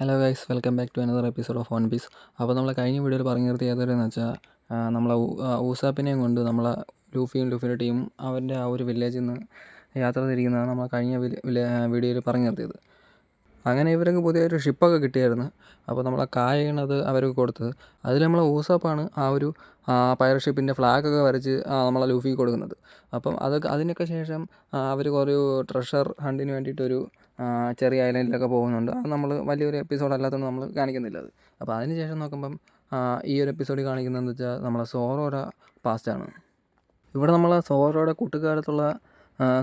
Hello guys, welcome back to another episode of One Piece. അപ്പോൾ നമ്മൾ കഴിഞ്ഞ വീഡിയോയിൽ പറഞ്ഞു നിർത്തിയത് ഏതൊരെന്ന് വെച്ചാൽ നമ്മളെ ഊസാപ്പിനെയും കൊണ്ട് നമ്മളെ ലൂഫിയുടെ ടീമും അവൻ്റെ ആ ഒരു വില്ലേജിൽ നിന്ന് യാത്ര തിരിക്കുന്നതാണ് നമ്മൾ കഴിഞ്ഞ വീഡിയോയിൽ പറഞ്ഞു നിർത്തിയത്. അങ്ങനെ ഇവർക്ക് പുതിയൊരു ഷിപ്പൊക്കെ കിട്ടിയായിരുന്നു. അപ്പോൾ നമ്മളെ കായണത് അവർക്ക് കൊടുത്തത്. അതിൽ നമ്മളെ ഊസാപ്പാണ് ആ ഒരു പൈററ്റ് ഷിപ്പിൻ്റെ ഫ്ലാഗൊക്കെ വരച്ച് നമ്മളെ ലൂഫിക്ക് കൊടുക്കുന്നത്. അപ്പം അതിനൊക്കെ ശേഷം അവർ കുറേ ട്രഷർ ഹണ്ടിന് വേണ്ടിയിട്ടൊരു ചെറിയ ഐലൻഡിലൊക്കെ പോകുന്നുണ്ട്. അത് നമ്മൾ വലിയൊരു എപ്പിസോഡ് അല്ലാത്തതുകൊണ്ട് നമ്മൾ കാണിക്കുന്നില്ല അത്. അപ്പോൾ അതിന് ശേഷം നോക്കുമ്പം ഈ ഒരു എപ്പിസോഡിൽ കാണിക്കുന്നതെന്ന് വെച്ചാൽ നമ്മളെ സോറോയുടെ പാസ്റ്റാണ്. ഇവിടെ നമ്മളെ സോറോയുടെ കുട്ടിക്കാലത്തുള്ള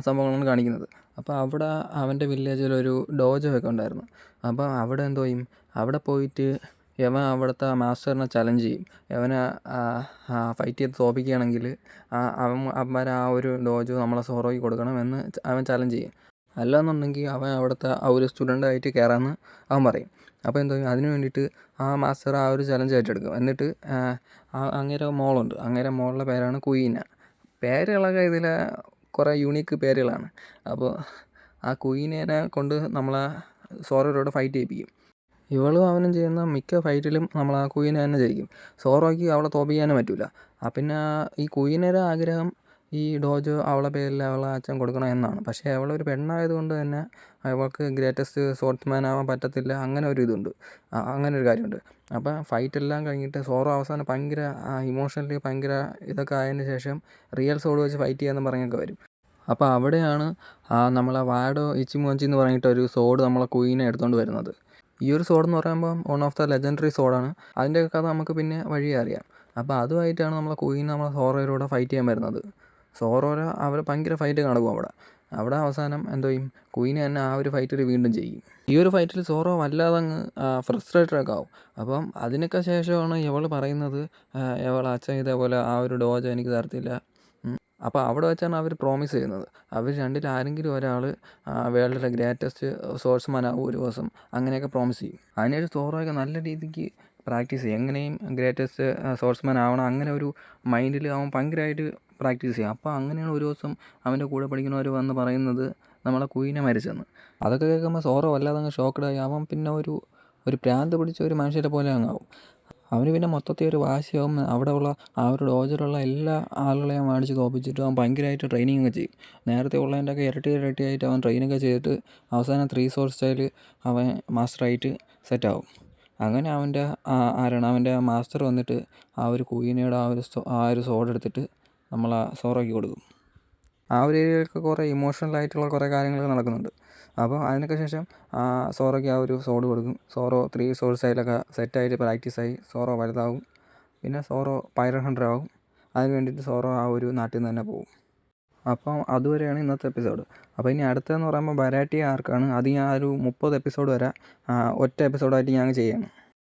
സംഭവങ്ങളാണ് കാണിക്കുന്നത്. അപ്പോൾ അവിടെ അവൻ്റെ വില്ലേജിലൊരു ഡോജോ ഒക്കെ ഉണ്ടായിരുന്നു. അപ്പോൾ അവിടെ എന്തോ ചെയ്യും, അവിടെ പോയിട്ട് യവൻ അവിടുത്തെ മാസ്റ്ററിനെ ചലഞ്ച് ചെയ്യും. യവനെ ഫൈറ്റ് ചെയ്ത് തോൽപ്പിക്കുകയാണെങ്കിൽ അവന്മാർ ആ ഒരു ഡോജോ നമ്മളെ സോറോയ്ക്ക് കൊടുക്കണമെന്ന് അവൻ ചലഞ്ച് ചെയ്യും. അല്ലാന്നുണ്ടെങ്കിൽ അവൻ അവിടുത്തെ ആ ഒരു സ്റ്റുഡൻ്റായിട്ട് കയറാമെന്ന് അവൻ പറയും. അപ്പോൾ എന്തോ അതിന് വേണ്ടിയിട്ട് ആ മാസ്റ്റർ ആ ഒരു ചലഞ്ച് ഏറ്റെടുക്കും. എന്നിട്ട് അങ്ങേരെ മോളുണ്ട്, അങ്ങേരെ മോളുടെ പേരാണ് കുയീന. പേരുകളൊക്കെ ഇതിൽ കുറേ യൂണീക്ക് പേരുകളാണ്. അപ്പോൾ ആ കുയീനേനെ കൊണ്ട് നമ്മളെ സോറോയോട് ഫൈറ്റ് ചെയ്യിപ്പിക്കും. ഇവളും അവനും ചെയ്യുന്ന മിക്ക ഫൈറ്റിലും നമ്മൾ ആ കുയീനെ തന്നെ ജയിക്കും. സോറോയ്ക്ക് അവളെ തോൽപ്പിക്കാനും പറ്റില്ല. പിന്നെ ഈ കുയീനയുടെ ആഗ്രഹം ഈ ഡോജോ അവളെ പേരിൽ അവളെ അച്ഛൻ കൊടുക്കണം എന്നാണ്. പക്ഷേ അവളൊരു പെണ്ണായതുകൊണ്ട് തന്നെ അവൾക്ക് ഗ്രേറ്റസ്റ്റ് സ്പോർട്സ്മാൻ ആവാൻ പറ്റത്തില്ല. അങ്ങനെ ഒരു ഇതുണ്ട്, അങ്ങനെ ഒരു കാര്യമുണ്ട്. അപ്പോൾ ഫൈറ്റെല്ലാം കഴിഞ്ഞിട്ട് സോറോ അവസാനം ഭയങ്കര ഇമോഷണലി ഭയങ്കര ഇതൊക്കെ ആയതിന് ശേഷം റിയൽ സോഡ് വെച്ച് ഫൈറ്റ് ചെയ്യാമെന്ന് പറഞ്ഞൊക്കെ വരും. അപ്പോൾ അവിടെയാണ് നമ്മളെ വാഡോ ഇച്ചിമോഞ്ചി എന്ന് പറഞ്ഞിട്ടൊരു സോഡ് നമ്മളെ കുയീനെ എടുത്തുകൊണ്ട് വരുന്നത്. ഈ ഒരു സോഡെന്ന് പറയുമ്പം വൺ ഓഫ് ദ ലെജൻഡറി സോഡാണ്. അതിൻ്റെയൊക്കെ കഥ നമുക്ക് പിന്നെ വഴിയേ അറിയാം. അപ്പോൾ അതുമായിട്ടാണ് നമ്മളെ കുയീൻ നമ്മളെ സോറോയിലൂടെ ഫൈറ്റ് ചെയ്യാൻ വരുന്നത്. സോറോരെ അവർ ഭയങ്കര ഫൈറ്റ് നടക്കും അവിടെ അവസാനം എന്തോ ചെയ്യും, കുയീനെ തന്നെ ആ ഒരു ഫൈറ്റിൽ വീണ്ടും ചെയ്യും. ഈ ഒരു ഫൈറ്റിൽ സോറോ വല്ലാതെ അങ്ങ് ഫ്രസ്ട്രേറ്റഡൊക്കെ ആവും. അപ്പം അതിനൊക്കെ ശേഷമാണ് ഇവൾ പറയുന്നത് ഇവളെ അച്ഛൻ ഇതേപോലെ ആ ഒരു ഡോജോ എനിക്ക് തരത്തില്ല. അപ്പോൾ അവിടെ വെച്ചാണ് അവർ പ്രോമിസ് ചെയ്യുന്നത്. അവർ രണ്ടിൽ ആരെങ്കിലും ഒരാൾ വേൾഡിലെ ഗ്രേറ്റസ്റ്റ് സ്പോർട്സ്മാൻ ആവും ഒരു ദിവസം, അങ്ങനെയൊക്കെ പ്രോമിസ് ചെയ്യും. അതിനുശേഷം സോറോയൊക്കെ നല്ല രീതിക്ക് പ്രാക്ടീസ് ചെയ്യും. എങ്ങനെയും ഗ്രേറ്റസ്റ്റ് സ്പോർട്സ്മാൻ ആവണം, അങ്ങനെ ഒരു മൈൻഡിൽ അവൻ ഭയങ്കരമായിട്ട് പ്രാക്ടീസ് ചെയ്യും. അപ്പോൾ അങ്ങനെയാണ് ഒരു ദിവസം അവൻ്റെ കൂടെ പഠിക്കുന്നവർ വന്ന് പറയുന്നത് നമ്മളെ കുയീനെ മരിച്ചെന്ന്. അതൊക്കെ കേൾക്കുമ്പോൾ സോറോ വല്ലാതെ അങ്ങ് ഷോക്ക്ഡായി. അവൻ പിന്നെ ഒരു പ്രാന്ത് പിടിച്ച ഒരു മനുഷ്യരെ പോലെ അങ്ങാവും. അവന് പിന്നെ മൊത്തത്തിൽ ഒരു വാശിയാവും. അവിടെയുള്ള ആ ഒരു ഡോജിലുള്ള എല്ലാ ആളുകളെയും മേടിച്ച് തോൽപ്പിച്ചിട്ട് അവൻ ഭയങ്കരമായിട്ട് ട്രെയിനിങ് ഒക്കെ ചെയ്യും. നേരത്തെ ഉള്ളതിൻ്റെയൊക്കെ ഇരട്ടിയായിട്ട് അവൻ ട്രെയിനൊക്കെ ചെയ്തിട്ട് അവസാനം 3 സോഡ് സ്റ്റൈൽ അവൻ മാസ്റ്ററായിട്ട് സെറ്റാവും. അങ്ങനെ അവൻ്റെ മാസ്റ്റർ വന്നിട്ട് ആ ഒരു കുയീനയുടെ ആ ഒരു സോഡ് എടുത്തിട്ട് നമ്മളെ സോറോയ്ക്ക് കൊടുക്കും. ആ ഒരു ഏരിയയിലൊക്കെ കുറേ ഇമോഷണലായിട്ടുള്ള കുറേ കാര്യങ്ങൾ നടക്കുന്നുണ്ട്. അപ്പോൾ അതിനൊക്കെ ശേഷം സോറോയ്ക്ക് ആ ഒരു സോഡ് കൊടുക്കും. സോറോ 3 സോഡ് സ്റ്റൈലൊക്കെ സെറ്റായിട്ട് പ്രാക്ടീസായി സോറോ വലുതാവും. പിന്നെ സോറോ പൈററ്റ് ഹണ്ടർ ആവും. അതിന് വേണ്ടിയിട്ട് സോറോ ആ ഒരു നാട്ടിൽ നിന്ന് തന്നെ പോകും. അപ്പം അതുവരെയാണ് ഇന്നത്തെ എപ്പിസോഡ്. അപ്പോൾ ഇനി അടുത്തതെന്ന് പറയുമ്പോൾ ബരാറ്റിയ ആർക്കാണ്. അത് ഞാൻ ഒരു 30 എപ്പിസോഡ് വരെ ഒറ്റ എപ്പിസോഡായിട്ട് ഞാൻ ചെയ്യുകയാണ്.